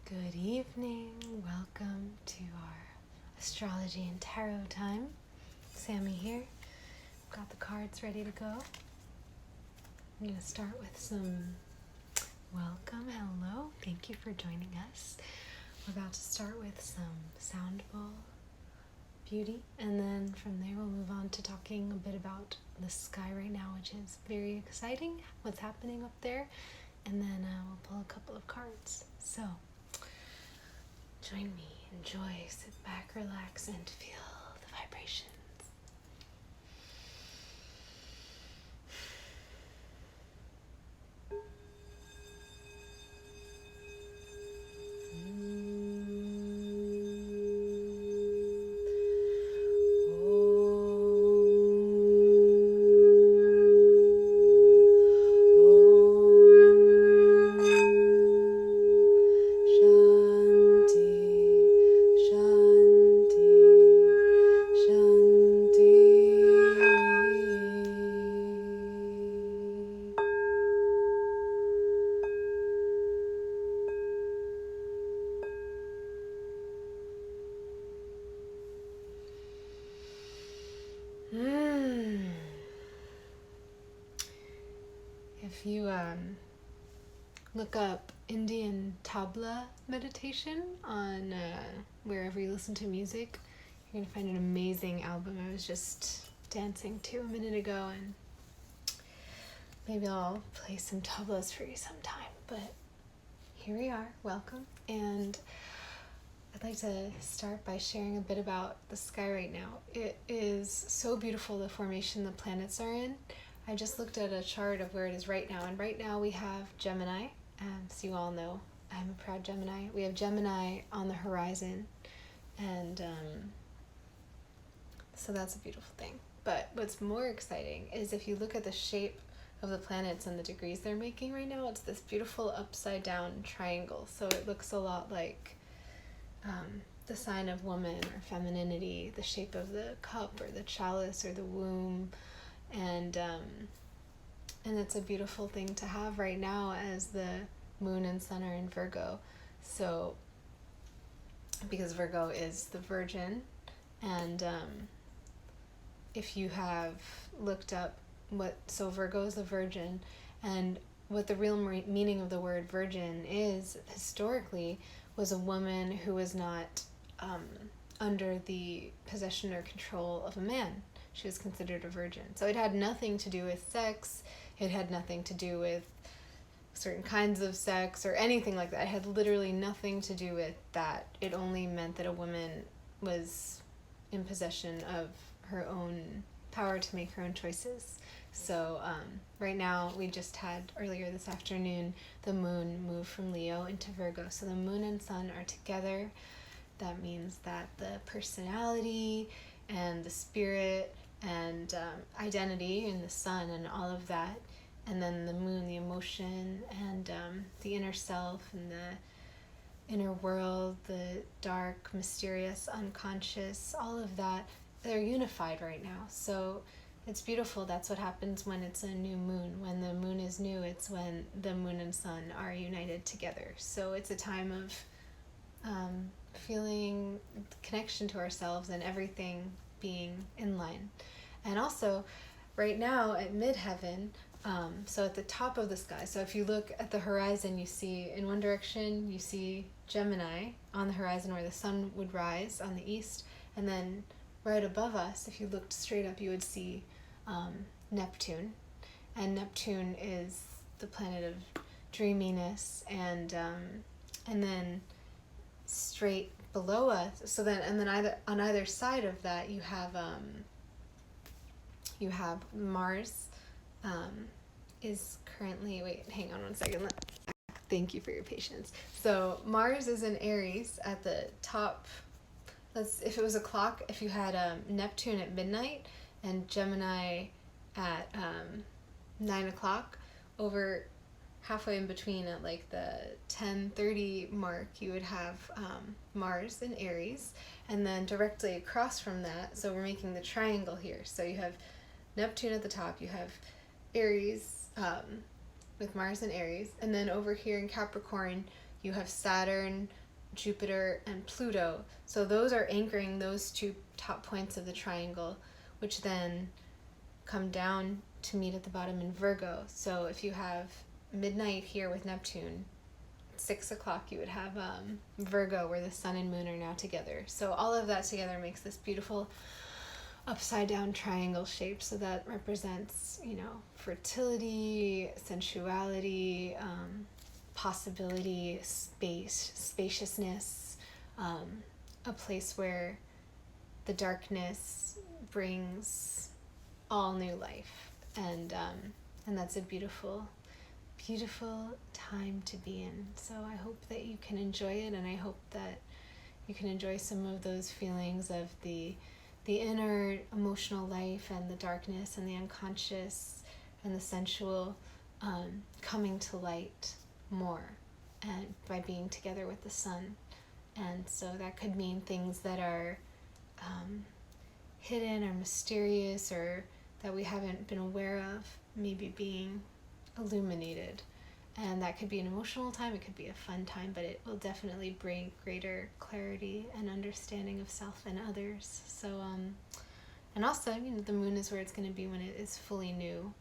Good evening. Welcome to our astrology and tarot time. Sammy here. Got the cards ready to go. I'm going to start with some welcome. Hello. Thank you for joining us. We're about to start with some sound bowl beauty, and then from there we'll move on to talking a bit about the sky right now, which is very exciting, what's happening up there, and then we'll pull a couple of cards. So join me, enjoy, sit back, relax, and feel the vibrations. If you look up Indian tabla meditation on wherever you listen to music, you're going to find an amazing album. I was just dancing to a minute ago, and maybe I'll play some tablas for you sometime. But here we are. Welcome. And I'd like to start by sharing a bit about the sky right now. It is so beautiful, the formation the planets are in. I just looked at a chart of where it is right now, and right now we have Gemini. So you all know I'm a proud Gemini. We have Gemini on the horizon, and so that's a beautiful thing. But what's more exciting is if you look at the shape of the planets and the degrees they're making right now, it's this beautiful upside down triangle. So it looks a lot like the sign of woman or femininity, the shape of the cup or the chalice or the womb. And it's a beautiful thing to have right now as the moon and sun are in Virgo. So because Virgo is the Virgin, and if you have looked up so Virgo is the Virgin, and what the real meaning of the word virgin is historically was a woman who was not under the possession or control of a man. She was considered a virgin. So it had nothing to do with sex. It had nothing to do with certain kinds of sex or anything like that. It had literally nothing to do with that. It only meant that a woman was in possession of her own power to make her own choices. So right now, we just had earlier this afternoon, the moon move from Leo into Virgo. So the moon and sun are together. That means that the personality and the spirit and identity and the sun and all of that, and then the moon, the emotion and the inner self and the inner world, the dark, mysterious, unconscious, all of that, they're unified right now. So it's beautiful. That's what happens when it's a new moon. When the moon is new, it's when the moon and sun are united together. So it's a time of feeling connection to ourselves and everything being in line. And also right now at midheaven, so at the top of the sky, so if you look at the horizon, you see in one direction you see Gemini on the horizon where the sun would rise on the east, and then right above us, if you looked straight up, you would see Neptune. And Neptune is the planet of dreaminess, and then straight below us, so then and then either on either side of that you have Mars is currently, wait, hang on one second, thank you for your patience. So Mars is in Aries at the top. If it was a clock, if you had Neptune at midnight and Gemini at 9 o'clock, over halfway in between at like the 10:30 mark, you would have Mars in Aries, and then directly across from that, so we're making the triangle here, so you have Neptune at the top, you have Aries with Mars and Aries, and then over here in Capricorn you have Saturn Jupiter, and Pluto. So those are anchoring those two top points of the triangle, which then come down to meet at the bottom in Virgo. So if you have midnight here with Neptune, 6 o'clock you would have Virgo, where the sun and moon are now together. So all of that together makes this beautiful upside down triangle shape. So that represents, fertility, sensuality, possibility, spaciousness, a place where the darkness brings all new life, and that's a beautiful time to be in. So I hope that you can enjoy it, and I hope that you can enjoy some of those feelings of the inner emotional life and the darkness and the unconscious and the sensual coming to light more, and by being together with the sun. And so that could mean things that are hidden or mysterious, or that we haven't been aware of, maybe being illuminated. And that could be an emotional time, it could be a fun time, but it will definitely bring greater clarity and understanding of self and others. So and also, the moon is where it's going to be when it is fully new,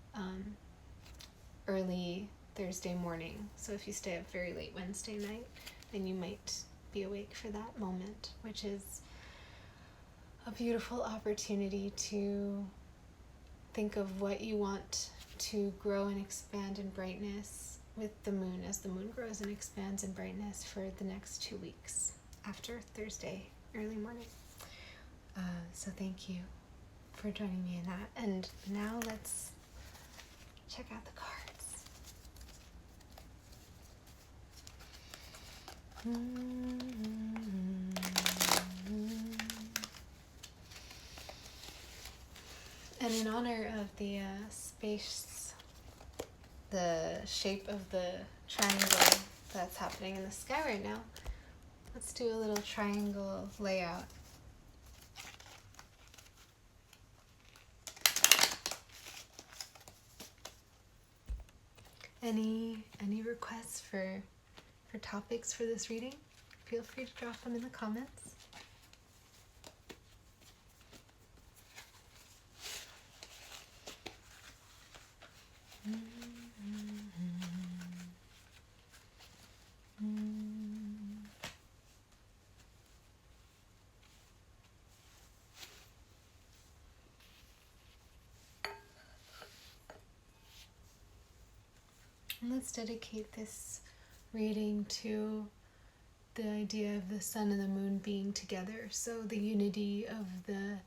early Thursday morning. So if you stay up very late Wednesday night, then you might be awake for that moment, which is a beautiful opportunity to think of what you want to grow and expand in brightness with the moon, as the moon grows and expands in brightness for the next 2 weeks after Thursday early morning. So thank you for joining me in that. And now let's check out the cards. And in honor of the space, the shape of the triangle that's happening in the sky right now, let's do a little triangle layout. Any requests for topics for this reading? Feel free to drop them in the comments. And let's dedicate this reading to the idea of the sun and the moon being together. So the unity of the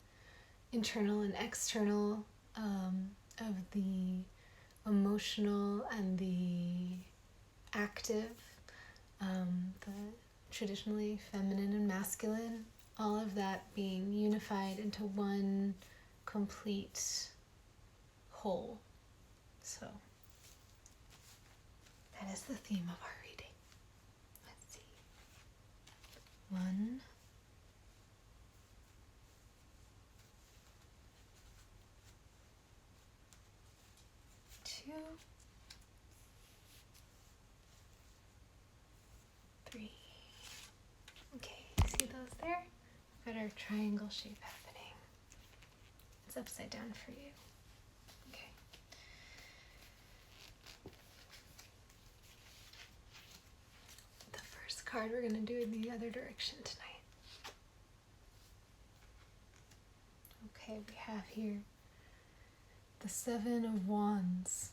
internal and external, of the emotional and the active, the traditionally feminine and masculine, all of that being unified into one complete whole. So that is the theme of our reading. Let's see. 1, 2, 3. Okay, see those there? We've got our triangle shape happening. It's upside down for you. Okay. The first card we're going to do in the other direction tonight. Okay, we have here the 7 of Wands.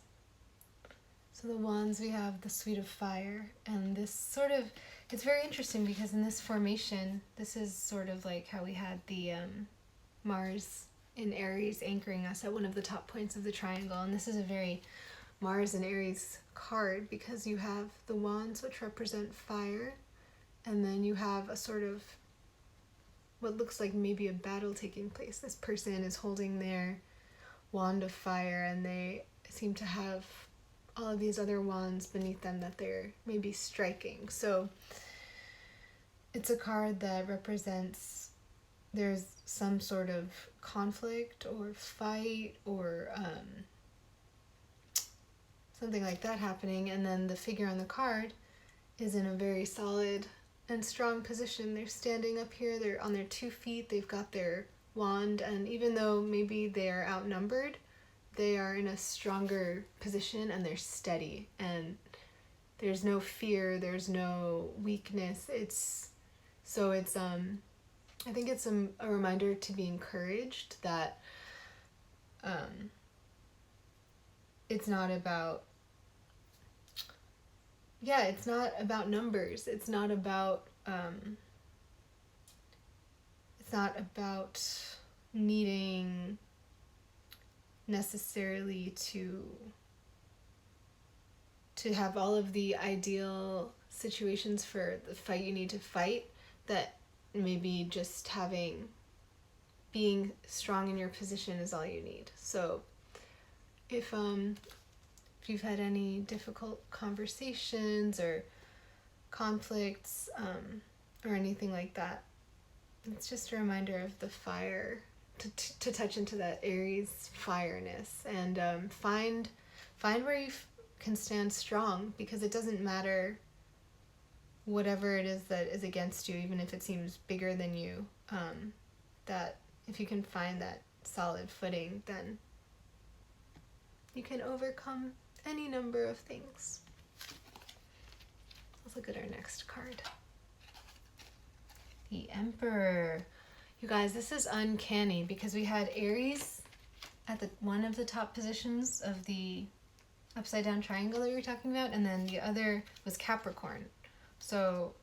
So the Wands, we have the Suite of Fire, and this sort of, it's very interesting because in this formation, this is sort of like how we had the Mars in Aries anchoring us at one of the top points of the triangle, and this is a very Mars and Aries card because you have the Wands, which represent fire, and then you have a sort of what looks like maybe a battle taking place. This person is holding their wand of fire, and they seem to have all of these other wands beneath them that they're maybe striking. So it's a card that represents there's some sort of conflict or fight or something like that happening, and then the figure on the card is in a very solid and strong position. They're standing up here, they're on their 2 feet, they've got their wand, and even though maybe they're outnumbered, they are in a stronger position and they're steady, and there's no fear, there's no weakness. I think it's a reminder to be encouraged that it's not about numbers. It's not about needing necessarily to have all of the ideal situations for the fight you need to fight, that maybe just being strong in your position is all you need. So if you've had any difficult conversations or conflicts or anything like that, it's just a reminder of the fire, to touch into that Aries fireness, and find where you can stand strong, because it doesn't matter whatever it is that is against you, even if it seems bigger than you, that if you can find that solid footing, then you can overcome any number of things. Let's look at our next card. The Emperor. You guys, this is uncanny because we had Aries at one of the top positions of the upside down triangle that we were talking about, and then the other was Capricorn. So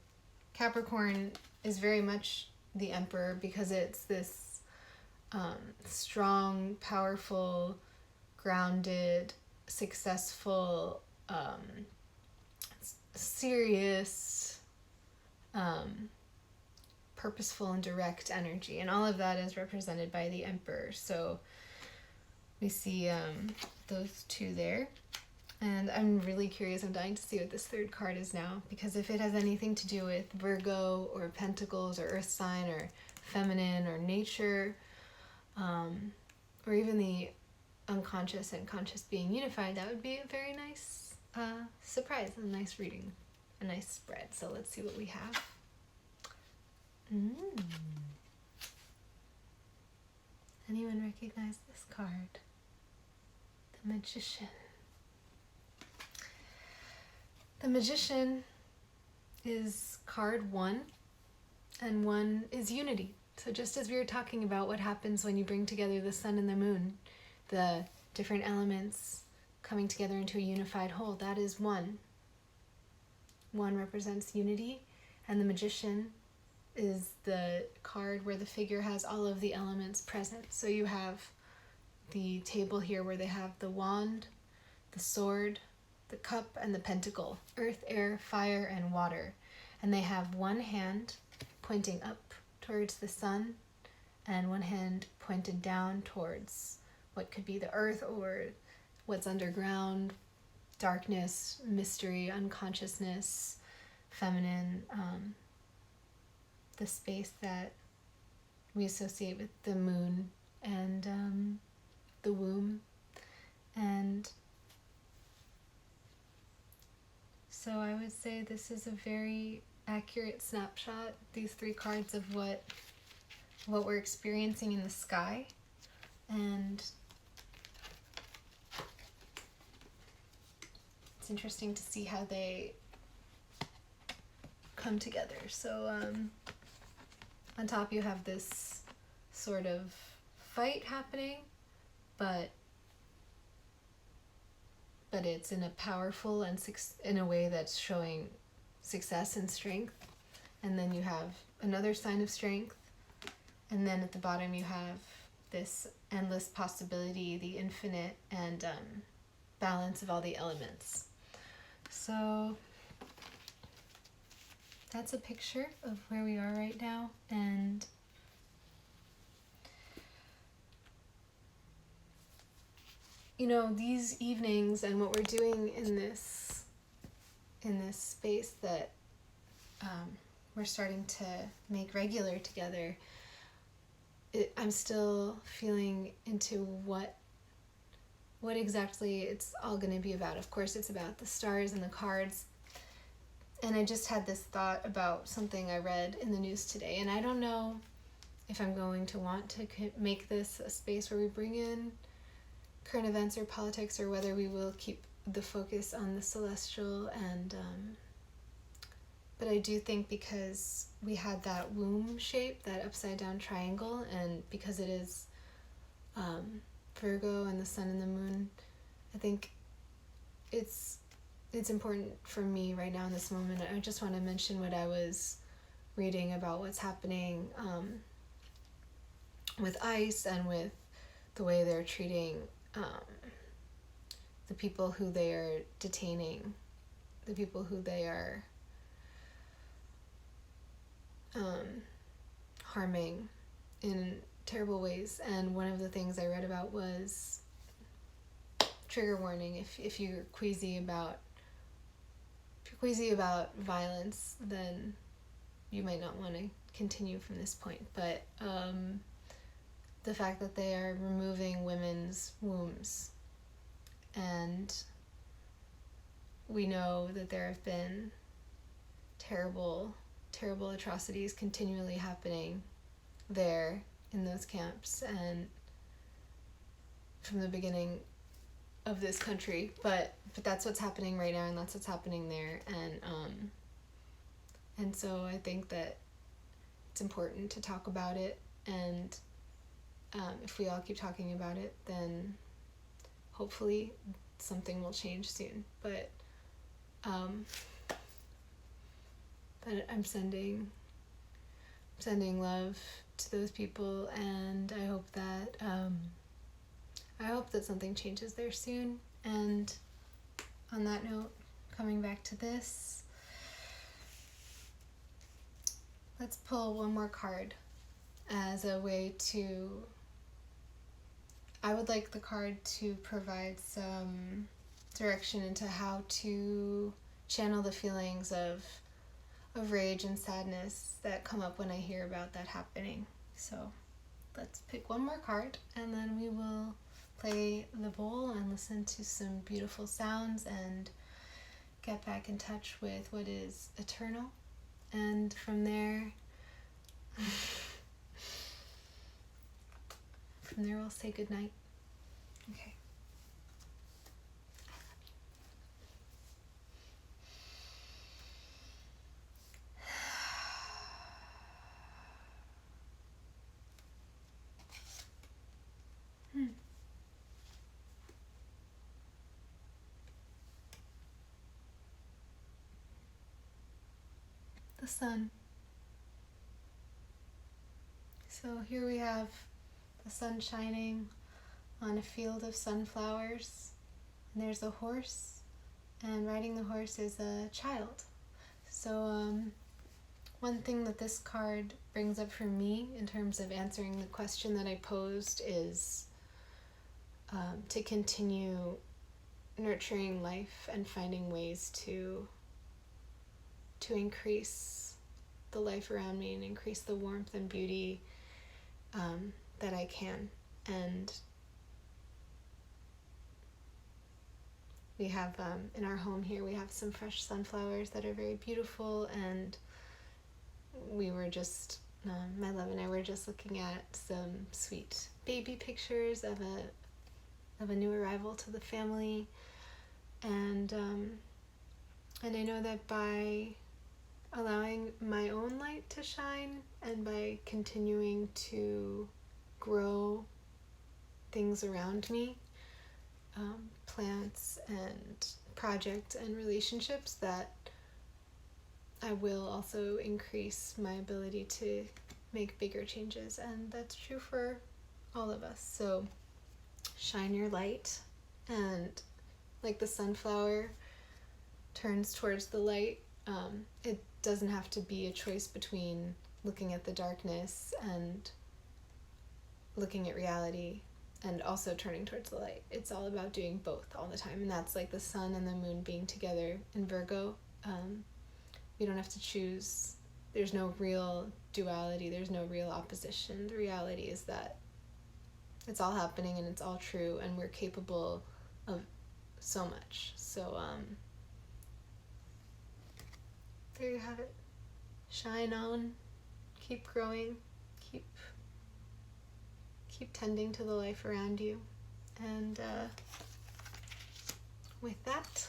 Capricorn is very much the Emperor because it's this strong, powerful, grounded, successful, serious, purposeful and direct energy, and all of that is represented by the Emperor. So we see those two there, and I'm really curious. I'm dying to see what this third card is now, because if it has anything to do with Virgo or Pentacles or Earth sign or feminine or nature, or even the unconscious and conscious being unified, that would be a very nice surprise, a nice reading, a nice spread. So let's see what we have. Anyone recognize this card? The Magician. The Magician is card 1, and 1 is unity. So just as we were talking about what happens when you bring together the sun and the moon, the different elements coming together into a unified whole, that is 1. 1 represents unity, and the Magician is the card where the figure has all of the elements present. So you have the table here where they have the wand, the sword, the cup, and the pentacle, earth, air, fire, and water. And they have one hand pointing up towards the sun and one hand pointed down towards what could be the earth or what's underground, darkness, mystery, unconsciousness, feminine, the space that we associate with the moon and the womb. And so I would say this is a very accurate snapshot, these 3 cards, of what we're experiencing in the sky. And it's interesting to see how they come together. So on top you have this sort of fight happening, but it's in a powerful and in a way that's showing success and strength. And then you have another sign of strength, and then at the bottom you have this endless possibility, the infinite, and balance of all the elements. So that's a picture of where we are right now. And you know, these evenings and what we're doing in this space that we're starting to make regular together, I'm still feeling into what exactly it's all going to be about. Of course, it's about the stars and the cards And I just had this thought about something I read in the news today, and I don't know if I'm going to want to make this a space where we bring in current events or politics, or whether we will keep the focus on the celestial. And but I do think, because we had that womb shape, that upside down triangle, and because it is Virgo and the sun and the moon, I think it's important for me right now in this moment. I just want to mention what I was reading about what's happening with ICE and with the way they're treating the people who they are detaining, the people who they are harming in terrible ways. And one of the things I read about was trigger warning. If you're queasy about violence, then you might not want to continue from this point. But the fact that they are removing women's wombs, and we know that there have been terrible atrocities continually happening there in those camps, and from the beginning of this country, but that's what's happening right now, and that's what's happening there. And so I think that it's important to talk about it, and if we all keep talking about it, then hopefully something will change soon. But I'm sending love to those people, and I hope that something changes there soon. And on that note, coming back to this, let's pull one more card as a way to... I would like the card to provide some direction into how to channel the feelings of rage and sadness that come up when I hear about that happening. So let's pick one more card, and then we will play the bowl and listen to some beautiful sounds and get back in touch with what is eternal. And from there, we'll say goodnight. Okay. The sun. So here we have the sun shining on a field of sunflowers, and there's a horse, and riding the horse is a child. So one thing that this card brings up for me in terms of answering the question that I posed is to continue nurturing life and finding ways to increase the life around me and increase the warmth and beauty that I can. And we have in our home here, we have some fresh sunflowers that are very beautiful, and we were just my love and I were just looking at some sweet baby pictures of a new arrival to the family, and I know that by allowing my own light to shine and by continuing to grow things around me, plants and projects and relationships, that I will also increase my ability to make bigger changes. And that's true for all of us. So shine your light, and like the sunflower turns towards the light, it doesn't have to be a choice between looking at the darkness and looking at reality and also turning towards the light. It's all about doing both all the time, and that's like the sun and the moon being together in Virgo. We don't have to choose. There's no real duality. There's no real opposition. The reality is that it's all happening and it's all true, and we're capable of so much. So there you have it. Shine on, keep growing, keep tending to the life around you. And with that,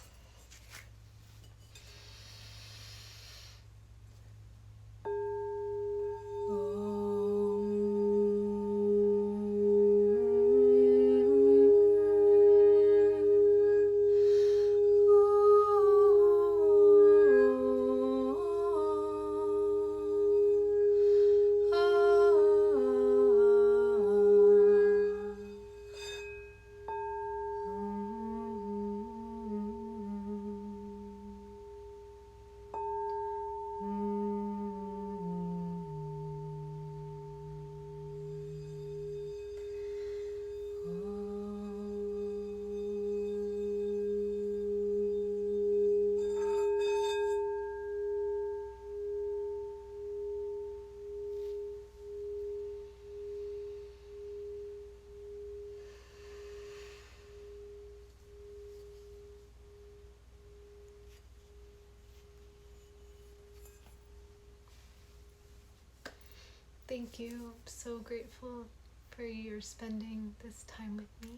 thank you. I'm so grateful for your spending this time with me,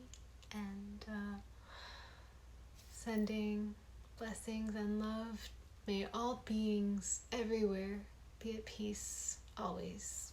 and sending blessings and love. May all beings everywhere be at peace always.